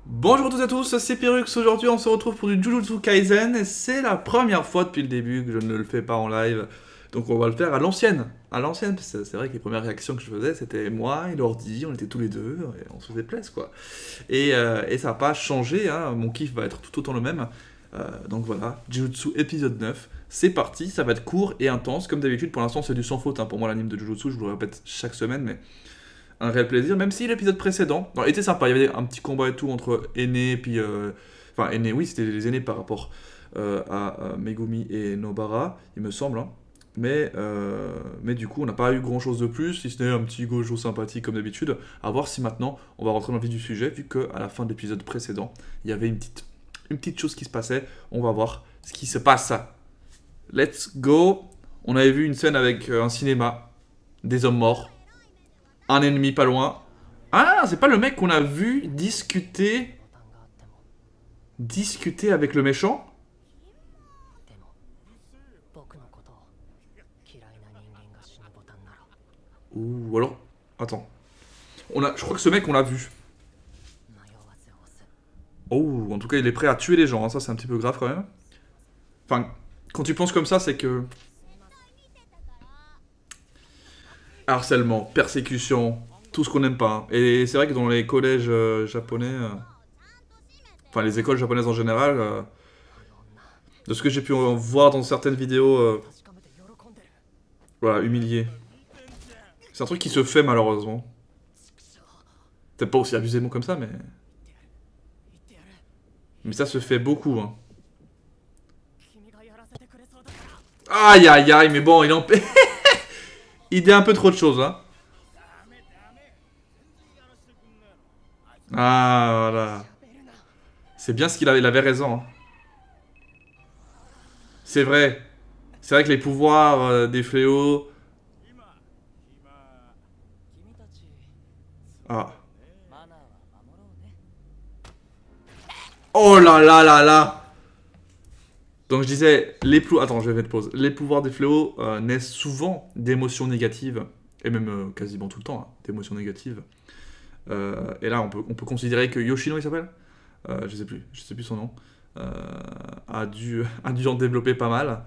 Bonjour à toutes et à tous, c'est Pyrrhux. Aujourd'hui on se retrouve pour du Jujutsu Kaisen et c'est la première fois depuis le début que je ne le fais pas en live. Donc on va le faire à l'ancienne. À l'ancienne, parce que c'est vrai que les premières réactions que je faisais c'était moi et l'ordi, on était tous les deux et on se faisait plaisir quoi. Et ça n'a pas changé, hein. Mon kiff va être tout autant le même. Donc voilà, Jujutsu épisode 9, c'est parti, ça va être court et intense. Comme d'habitude, pour l'instant c'est du sans faute, hein. Pour moi l'anime de Jujutsu, je vous le répète chaque semaine, mais un réel plaisir, même si l'épisode précédent était sympa, il y avait un petit combat et tout entre aînés, et puis... Enfin, aînés, oui, c'était les aînés par rapport à Megumi et Nobara, il me semble, hein. Mais du coup, on n'a pas eu grand chose de plus, si ce n'est un petit gojo sympathique comme d'habitude. À voir si maintenant on va rentrer dans le vif du sujet, vu qu'à la fin de l'épisode précédent, il y avait une petite chose qui se passait. On va voir ce qui se passe. Let's go. On avait vu une scène avec un cinéma, des hommes morts, un ennemi pas loin. Ah, c'est pas le mec qu'on a vu discuter avec le méchant? Ou alors... Attends. Je crois que ce mec, on l'a vu. Oh, en tout cas, il est prêt à tuer les gens, hein. Ça, c'est un petit peu grave quand même. Enfin, quand tu penses comme ça, c'est que... Harcèlement, persécution, tout ce qu'on n'aime pas, hein. Et c'est vrai que dans les collèges japonais... Enfin, les écoles japonaises en général... de ce que j'ai pu voir dans certaines vidéos... voilà, humilié. C'est un truc qui se fait malheureusement. Peut-être pas aussi abusément comme ça, mais... Mais ça se fait beaucoup, hein. Aïe aïe aïe, mais bon, il en paie. Il dit un peu trop de choses, hein. Ah, voilà. C'est bien ce qu'il avait, il avait raison, hein. C'est vrai. C'est vrai que les pouvoirs des fléaux... Ah. Oh là là là là. Donc je disais, Attends, je vais mettre pause. Les pouvoirs des fléaux naissent souvent d'émotions négatives, et même quasiment tout le temps, hein, d'émotions négatives. Et là, on peut considérer que Yoshino, il s'appelle je sais plus son nom, a dû en développer pas mal.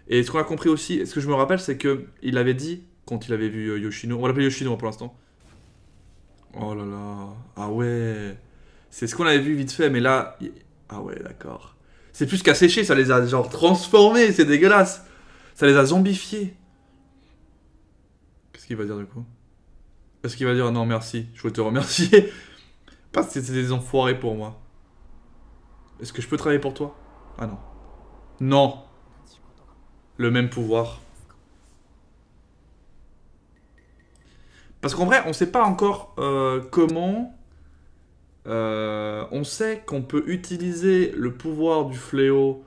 Et ce qu'on a compris aussi, ce que je me rappelle, c'est qu'il avait dit, quand il avait vu Yoshino, on va l'appeler Yoshino pour l'instant. Oh là là, ah ouais, c'est ce qu'on avait vu vite fait, mais là, ah ouais, d'accord. C'est plus qu'à sécher, ça les a genre transformés, c'est dégueulasse. Ça les a zombifiés. Qu'est-ce qu'il va dire du coup? Est-ce qu'il va dire non merci, je veux te remercier parce que c'était des enfoirés pour moi. Est-ce que je peux travailler pour toi? Ah non. Non. Le même pouvoir. Parce qu'en vrai, on sait pas encore comment... on sait qu'on peut utiliser le pouvoir du fléau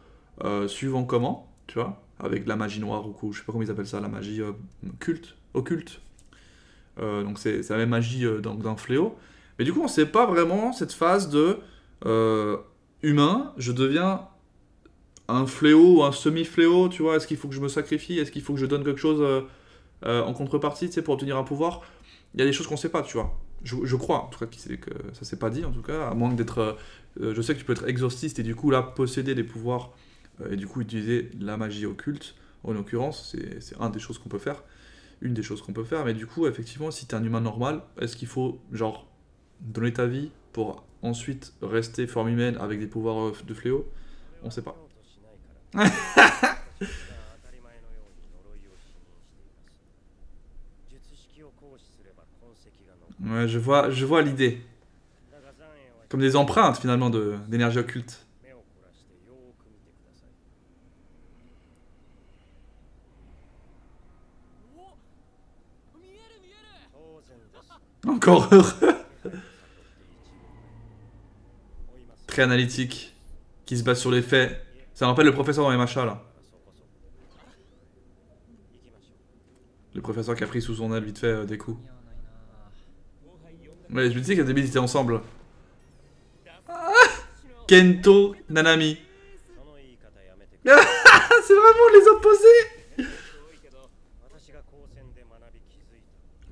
suivant comment, tu vois, avec la magie noire ou je sais pas comment ils appellent ça, la magie occulte. Donc c'est la même magie d'un fléau. Mais du coup, on sait pas vraiment cette phase de humain, je deviens un fléau ou un semi-fléau, tu vois, est-ce qu'il faut que je me sacrifie, est-ce qu'il faut que je donne quelque chose en contrepartie, tu sais, pour obtenir un pouvoir? Il y a des choses qu'on sait pas, tu vois. Je crois, en tout cas, que ça s'est pas dit, en tout cas, à moins d'être... je sais que tu peux être exorciste et du coup, là, posséder des pouvoirs et du coup, utiliser la magie occulte, en l'occurrence, c'est une des choses qu'on peut faire. Une des choses qu'on peut faire, mais du coup, effectivement, si t'es un humain normal, est-ce qu'il faut, genre, donner ta vie pour ensuite rester forme humaine avec des pouvoirs de fléau? On sait pas. Ouais, je vois l'idée. Comme des empreintes, finalement, d'énergie occulte. Encore heureux. Très analytique. Qui se base sur les faits. Ça me rappelle le professeur dans les machas, là. Le professeur qui a pris sous son aile vite fait des coups. Ouais, je me disais qu'à début ils étaient ensemble. Ah, Kento, Nanami. C'est vraiment les opposés.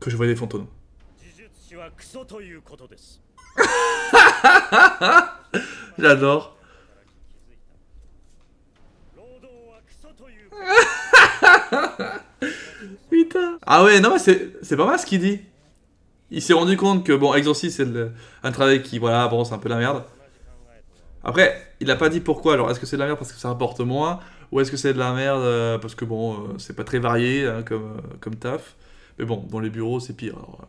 Que je voyais des fantômes. J'adore. Putain. Ah ouais, non mais c'est pas mal ce qu'il dit. Il s'est rendu compte que, bon, Exorcist, c'est un travail qui, voilà, bon, c'est un peu la merde. Après, il a pas dit pourquoi. Alors, est-ce que c'est de la merde parce que ça rapporte moins, ou est-ce que c'est de la merde parce que, bon, c'est pas très varié hein, comme taf. Mais bon, dans les bureaux, c'est pire. Alors,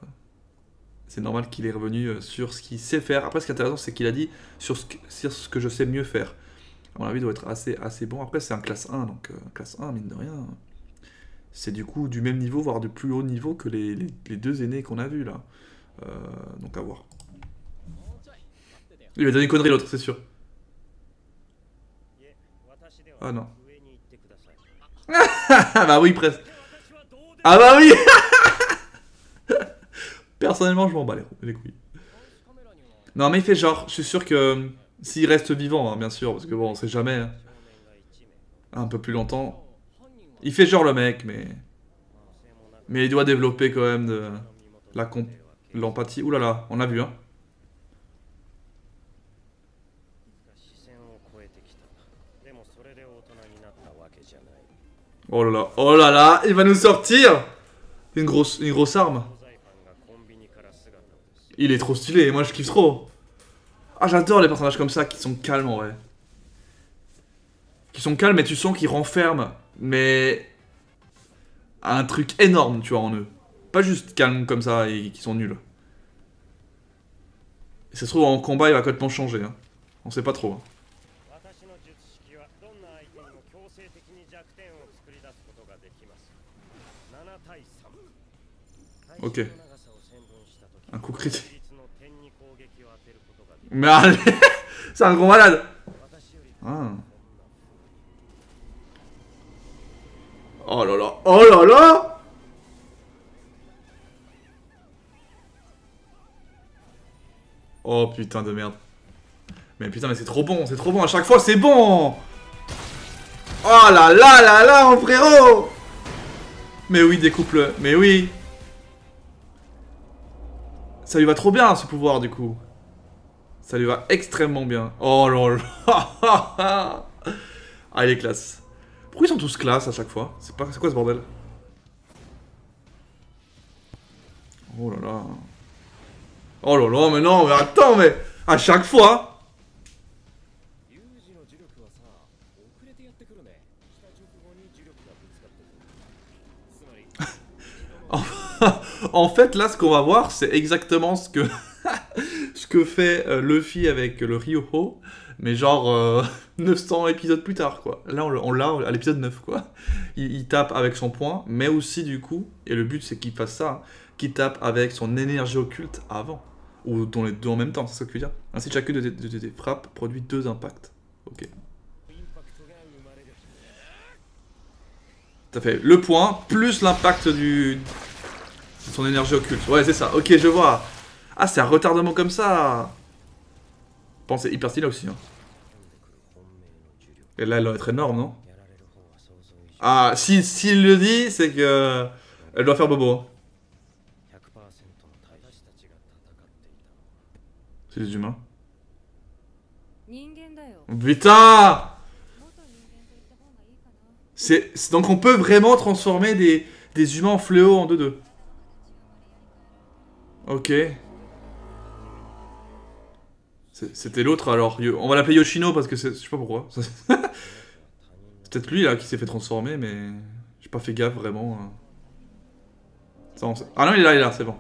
c'est normal qu'il est revenu sur ce qu'il sait faire. Après, ce qui est intéressant, c'est qu'il a dit sur ce que je sais mieux faire. À mon avis, il doit être assez bon. Après, c'est un classe 1, donc classe 1, mine de rien. C'est du coup du même niveau, voire de plus haut niveau que les deux aînés qu'on a vus là. Donc à voir. Il va donner une connerie l'autre, c'est sûr. Ah non. Ah bah oui, presque. Ah bah oui. Personnellement, je m'en bats les couilles. Non mais il fait genre, je suis sûr que s'il reste vivant, hein, bien sûr, parce que bon, on sait jamais. Hein, un peu plus longtemps. Il fait genre le mec, mais il doit développer quand même de l'empathie. Ouh là là, on a vu, hein. Oh là là, il va nous sortir une grosse arme. Il est trop stylé, moi je kiffe trop. Ah, j'adore les personnages comme ça qui sont calmes en vrai. Qui sont calmes et tu sens qu'ils renferment, mais un truc énorme, tu vois, en eux. Pas juste calmes comme ça et qui sont nuls. Et ça se trouve en combat il va complètement changer, hein. On sait pas trop. Hein. Ok. Un coup critique. Mais allez, c'est un gros malade. Ah. Oh là là, oh là là. Oh putain de merde. Mais putain, mais c'est trop bon à chaque fois, c'est bon. Oh là là là là, mon frérot. Mais oui, découpe-le, mais oui. Ça lui va trop bien, ce pouvoir, du coup. Ça lui va extrêmement bien. Oh là là. Ah, il est classe. Pourquoi ils sont tous classe à chaque fois? C'est quoi ce bordel? Oh là là. Oh là là, mais non, mais attends, mais à chaque fois. En fait, là, ce qu'on va voir, c'est exactement ce que ce que fait Luffy avec le Ryo-Ho, mais genre 900 épisodes plus tard, quoi. Là, on l'a à l'épisode 9, quoi. Il tape avec son poing, mais aussi, du coup, et le but, c'est qu'il fasse ça, hein, qu'il tape avec son énergie occulte avant, ou dans les deux en même temps, c'est ça que je veux dire. Ainsi, chacune de tes frappes produit 2 impacts. Ok. Ça fait le point, plus l'impact de son énergie occulte. Ouais, c'est ça. Ok, je vois. Ah, c'est un retardement comme ça. Bon, c'est hyper stylé aussi. Hein. Et là, elle doit être énorme, non? Ah, s'il le dit, c'est que... Elle doit faire bobo. C'est les humains. Putain! Donc on peut vraiment transformer des humains en fléaux en 2-2. Ok. C'était l'autre alors. On va l'appeler Yoshino parce que je sais pas pourquoi. C'est peut-être lui là qui s'est fait transformer, mais j'ai pas fait gaffe vraiment. Ah non, il est là, c'est bon.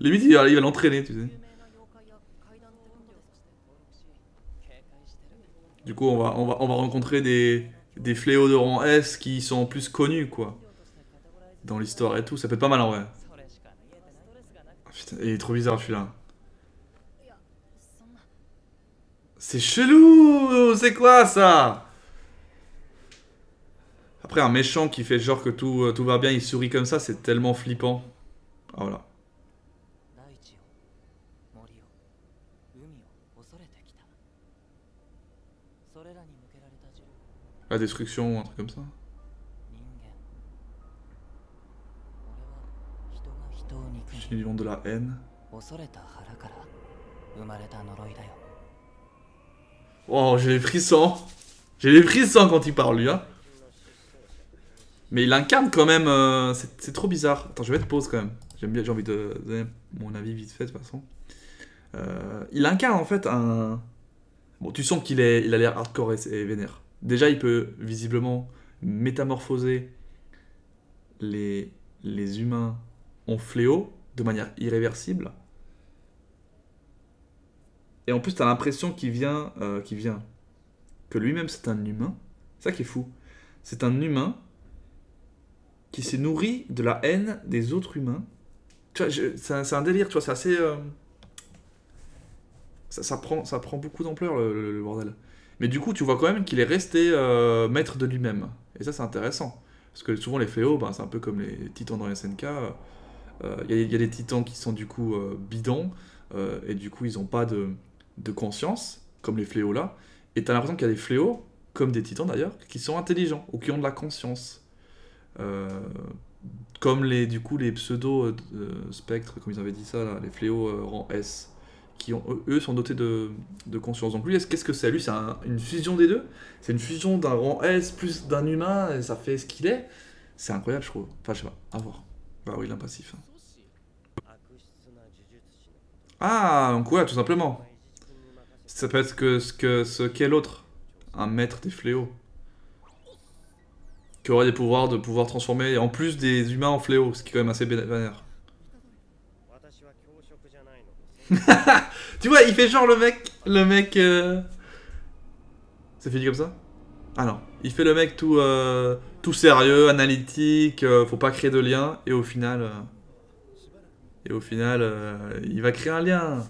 Limite, il va l'entraîner, tu sais. Du coup, on va rencontrer des fléaux de rang S qui sont plus connus, quoi. Dans l'histoire et tout, ça peut être pas mal en vrai. Oh, putain, il est trop bizarre celui-là. C'est chelou. C'est quoi ça? Après, un méchant qui fait genre que tout va bien, il sourit comme ça, c'est tellement flippant. Ah voilà. La destruction ou un truc comme ça. J'ai du monde de la haine. Oh, j'ai les frissons. J'ai les frissons quand il parle, lui, hein. Mais il incarne quand même... c'est trop bizarre. Attends, je vais mettre pause quand même. J'aime bien, j'ai envie de donner mon avis vite fait, de toute façon. Il incarne en fait un... Bon, tu sens qu'il a l'air hardcore et vénère. Déjà, il peut visiblement métamorphoser les humains en fléau de manière irréversible. Et en plus, t'as l'impression qu'il vient... que lui-même, c'est un humain. C'est ça qui est fou. C'est un humain qui s'est nourri de la haine des autres humains. Tu vois, c'est un délire, tu vois, c'est assez... Ça prend beaucoup d'ampleur, le bordel. Mais du coup, tu vois quand même qu'il est resté maître de lui-même. Et ça, c'est intéressant. Parce que souvent, les fléaux, ben, c'est un peu comme les titans dans SNK. Il y a des titans qui sont du coup bidons. Et du coup, ils n'ont pas de conscience, comme les fléaux là. Et t'as l'impression qu'il y a des fléaux, comme des titans d'ailleurs, qui sont intelligents, ou qui ont de la conscience. Comme les pseudo-spectres, comme ils avaient dit ça, là, les fléaux rang S, qui eux sont dotés de conscience. Donc lui, qu'est-ce que c'est? Lui, c'est une fusion des deux. C'est une fusion d'un rang S plus d'un humain, et ça fait ce qu'il est. C'est incroyable, je trouve. Enfin, je sais pas, à voir. Bah oui, l'impassif. Ah, donc ouais, tout simplement. Ça peut être ce qu'est l'autre. Un maître des fléaux. Qui aurait des pouvoirs de pouvoir transformer en plus des humains en fléaux, ce qui est quand même assez vénère. Tu vois, il fait genre le mec ça fait dit comme ça? Ah non, il fait le mec tout sérieux, analytique, faut pas créer de lien, et au final, il va créer un lien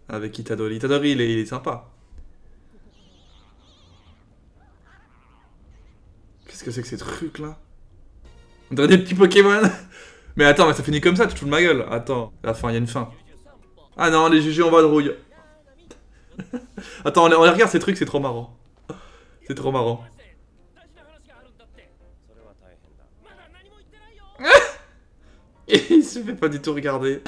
avec Itadori. Itadori, il est sympa. Qu'est-ce que c'est que ces trucs là? On dirait des petits Pokémon. Mais attends, mais ça finit comme ça, tu te fous de ma gueule. Attends, à la fin, il y a une fin. Ah non, les GG en vadrouille. Attends, on regarde ces trucs, c'est trop marrant. C'est trop marrant. Et il se fait pas du tout regarder.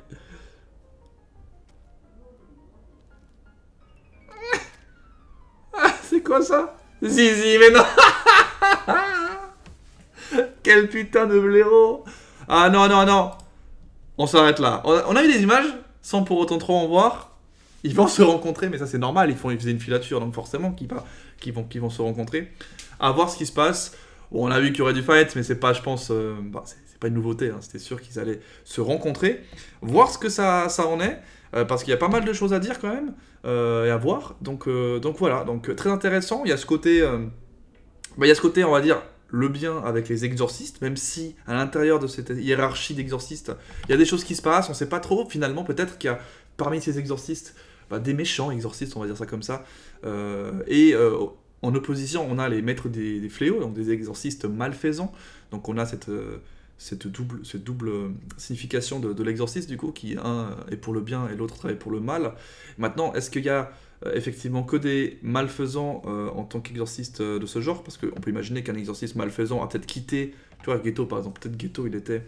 Ah, c'est quoi ça? Zizi, mais non. Quel putain de blaireau. Ah non, non, non. On s'arrête là. On a vu des images, sans pour autant trop en voir. Ils vont se rencontrer, mais ça c'est normal, ils faisaient une filature, donc forcément qu'ils vont se rencontrer. À voir ce qui se passe. Bon, on a vu qu'il y aurait du fight, mais c'est pas, je pense, c'est pas une nouveauté, hein. C'était sûr qu'ils allaient se rencontrer. Voir ce que ça en est, parce qu'il y a pas mal de choses à dire quand même, et à voir. Donc voilà, donc très intéressant. Il y a ce côté, on va dire, le bien avec les exorcistes, même si à l'intérieur de cette hiérarchie d'exorcistes, il y a des choses qui se passent, on sait pas trop, finalement, peut-être qu'il y a parmi ces exorcistes, des méchants exorcistes, on va dire ça comme ça, en opposition, on a les maîtres des fléaux, donc des exorcistes malfaisants, donc on a cette double signification de l'exorciste, du coup, qui un est pour le bien et l'autre travaille pour le mal. Maintenant, est-ce qu'il y a effectivement que des malfaisants en tant qu'exorciste de ce genre? Parce qu'on peut imaginer qu'un exorciste malfaisant a peut-être quitté, tu vois, Ghetto par exemple, peut-être Ghetto il était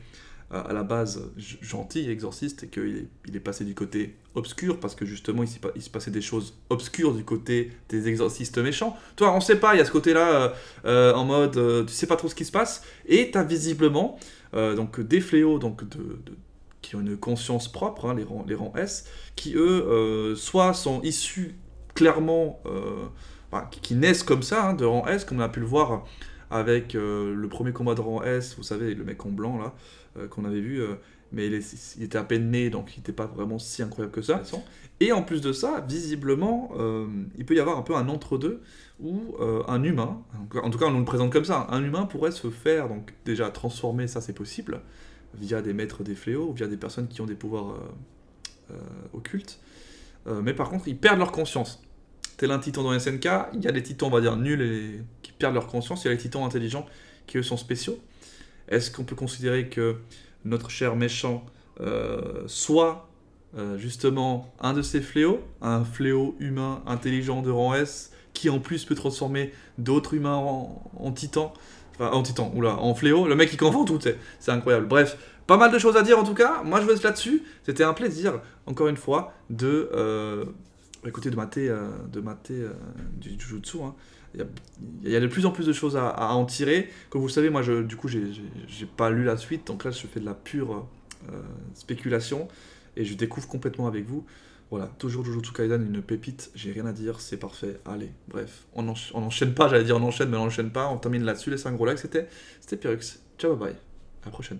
à la base gentil exorciste et qu'il est passé du côté obscur parce que justement il se passait des choses obscures du côté des exorcistes méchants. Toi, on sait pas, il y a ce côté-là en mode tu sais pas trop ce qui se passe, et t'as visiblement donc des fléaux donc qui ont une conscience propre, hein, les rangs S, qui eux soit sont issus clairement, qui naissent comme ça, hein, de rang S, comme on a pu le voir avec le premier combat de rang S, vous savez, le mec en blanc là, qu'on avait vu, mais il était à peine né, donc il n'était pas vraiment si incroyable que ça. Et en plus de ça, visiblement, il peut y avoir un peu un entre-deux, où un humain, en tout cas on nous le présente comme ça, un humain pourrait se faire, donc déjà transformer, ça c'est possible, via des maîtres des fléaux, via des personnes qui ont des pouvoirs occultes, mais par contre ils perdent leur conscience. Tel un titan dans SNK, il y a des titans, on va dire, nuls et qui perdent leur conscience, il y a les titans intelligents qui eux sont spéciaux. Est-ce qu'on peut considérer que notre cher méchant soit justement un de ces fléaux, un fléau humain intelligent de rang S, qui en plus peut transformer d'autres humains en titans, enfin en titan, oula, en fléau, le mec il confond tout, c'est incroyable. Bref, Pas mal de choses à dire en tout cas. Moi, je vous laisse là-dessus. C'était un plaisir, encore une fois, de écoutez, de mater du Jujutsu. Hein. Il y a de plus en plus de choses à en tirer. Comme vous le savez, moi, du coup, j'ai pas lu la suite. Donc là, je fais de la pure spéculation. Et je découvre complètement avec vous. Voilà, toujours Jujutsu Kaisen, une pépite. J'ai rien à dire, c'est parfait. Allez, bref. On enchaîne pas, j'allais dire on enchaîne, mais on enchaîne pas. On termine là-dessus, les 5 gros likes. C'était Pyrrhux. Ciao, bye bye. À la prochaine.